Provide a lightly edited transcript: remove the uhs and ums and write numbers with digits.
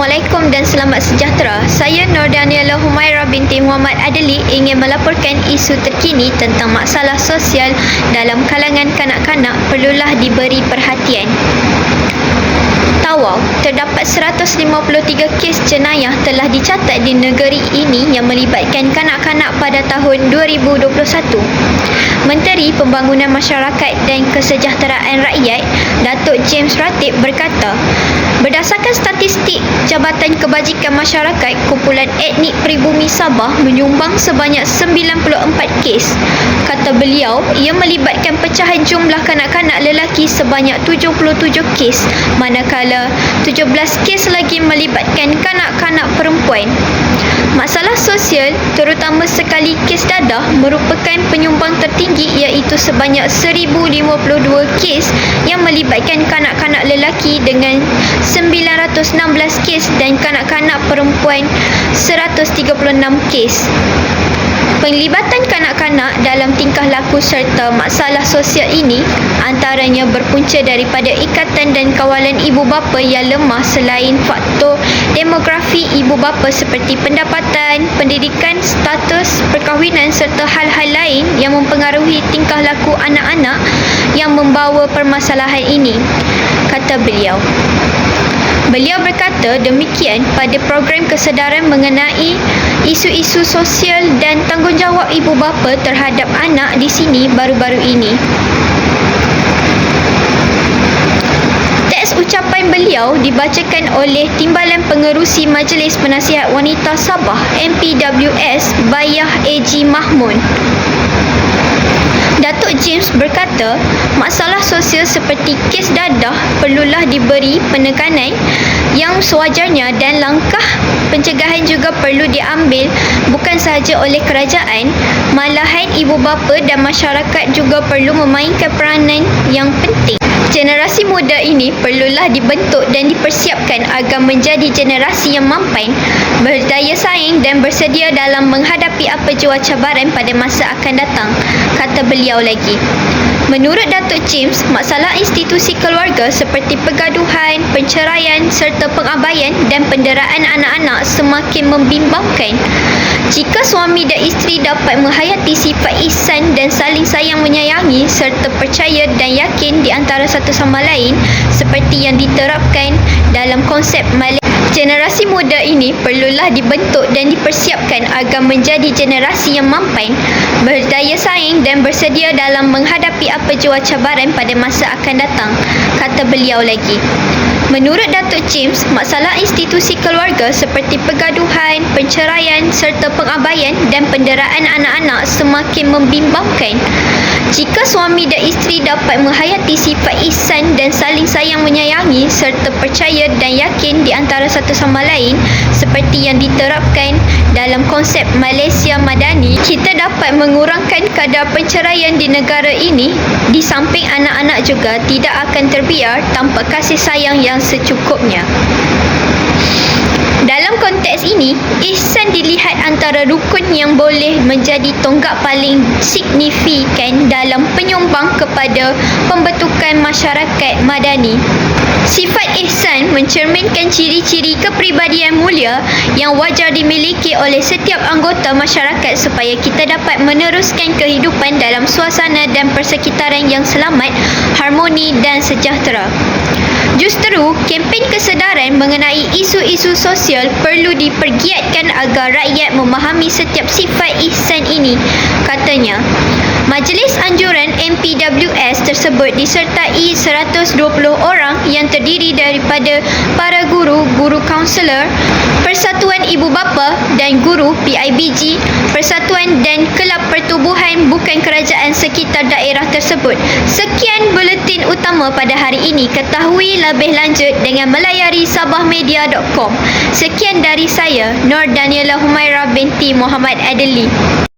Assalamualaikum dan selamat sejahtera. Saya Nur Daniela Humaira binti Muhammad Adeli ingin melaporkan isu terkini tentang masalah sosial dalam kalangan kanak-kanak perlulah diberi perhatian. Tawau, terdapat 153 kes jenayah telah dicatat di negeri ini yang melibatkan kanak-kanak pada tahun 2021. Menteri Pembangunan Masyarakat dan Kesejahteraan Rakyat, Datuk James Ratib berkata, berdasarkan statistik Jabatan Kebajikan Masyarakat, kumpulan etnik pribumi Sabah menyumbang sebanyak 94 kes. Kata beliau, ia melibatkan pecahan jumlah kanak-kanak lelaki sebanyak 77 kes, manakala 17 kes lagi melibatkan kanak-kanak perempuan. Masalah sosial, terutama sekali kes dadah, merupakan penyumbang tertinggi iaitu sebanyak 1052 kes yang melibatkan kanak-kanak lelaki dengan 916 kes dan kanak-kanak perempuan 136 kes. Penglibatan kanak-kanak dalam tingkah laku serta masalah sosial ini antaranya berpunca daripada ikatan dan kawalan ibu bapa yang lemah selain faktor demografi ibu bapa seperti pendapatan, pendidikan, status, perkahwinan serta hal-hal lain yang mempengaruhi tingkah laku anak-anak yang membawa permasalahan ini, kata beliau. Beliau berkata demikian pada program kesedaran mengenai isu-isu sosial dan tanggungjawab ibu bapa terhadap anak di sini baru-baru ini. Teks ucapan beliau dibacakan oleh Timbalan Pengerusi Majlis Penasihat Wanita Sabah MPWS Bayah AG Mahmun. Datuk James berkata, masalah sosial seperti kes dadah perlulah diberi penekanan yang sewajarnya dan langkah pencegahan juga perlu diambil bukan sahaja oleh kerajaan, malahan ibu bapa dan masyarakat juga perlu memainkan peranan yang penting. Generasi muda ini perlulah dibentuk dan dipersiapkan agar menjadi generasi yang mampan, berdaya saing dan bersedia dalam menghadapi apa jua cabaran pada masa akan datang, kata beliau lagi. Menurut Datuk James, masalah institusi keluarga seperti pergaduhan, perceraian serta pengabaian dan penderaan anak-anak semakin membimbangkan. Jika suami dan isteri dapat menghayati sifat ihsan dan saling sayang menyayangi serta percaya dan yakin di antara satu sama lain seperti yang diterapkan dalam konsep Malaysia, generasi muda ini perlulah dibentuk dan dipersiapkan agar menjadi generasi yang mampan, berdaya saing dan bersedia dalam menghadapi apa jua cabaran pada masa akan datang, kata beliau lagi. Menurut Datuk James, masalah institusi keluarga seperti pergaduhan, perceraian serta pengabaian dan penderaan anak-anak semakin membimbangkan. Jika suami dan isteri dapat menghayati sifat ihsan dan saling sayang menyayangi serta percaya dan yakin di antara satu sama lain seperti yang diterapkan dalam konsep Malaysia Madani, kita dapat mengurangkan kadar perceraian di negara ini. Di samping anak-anak juga tidak akan terbiar tanpa kasih sayang yang secukupnya. Dalam konteks ini, ihsan dilihat antara rukun yang boleh menjadi tonggak paling signifikan dalam penyumbang kepada pembentukan masyarakat madani. Sifat ihsan mencerminkan ciri-ciri kepribadian mulia yang wajar dimiliki oleh setiap anggota masyarakat supaya kita dapat meneruskan kehidupan dalam suasana dan persekitaran yang selamat, harmoni dan sejahtera. Justru, kempen kesedaran mengenai isu-isu sosial perlu dipergiatkan agar rakyat memahami setiap sifat ihsan ini, katanya. Majlis anjuran MPWS tersebut disertai 120 orang yang terdiri daripada para guru, guru kaunselor, Persatuan Ibu Bapa dan Guru PIBG, Persatuan dan Kelab Pertubuhan bukan kerajaan sekitar daerah tersebut. Sekian buletin utama pada hari ini. Ketahui lebih lanjut dengan melayari sabahmedia.com. Sekian dari saya, Nur Daniela Humaira binti Muhammad Adeli.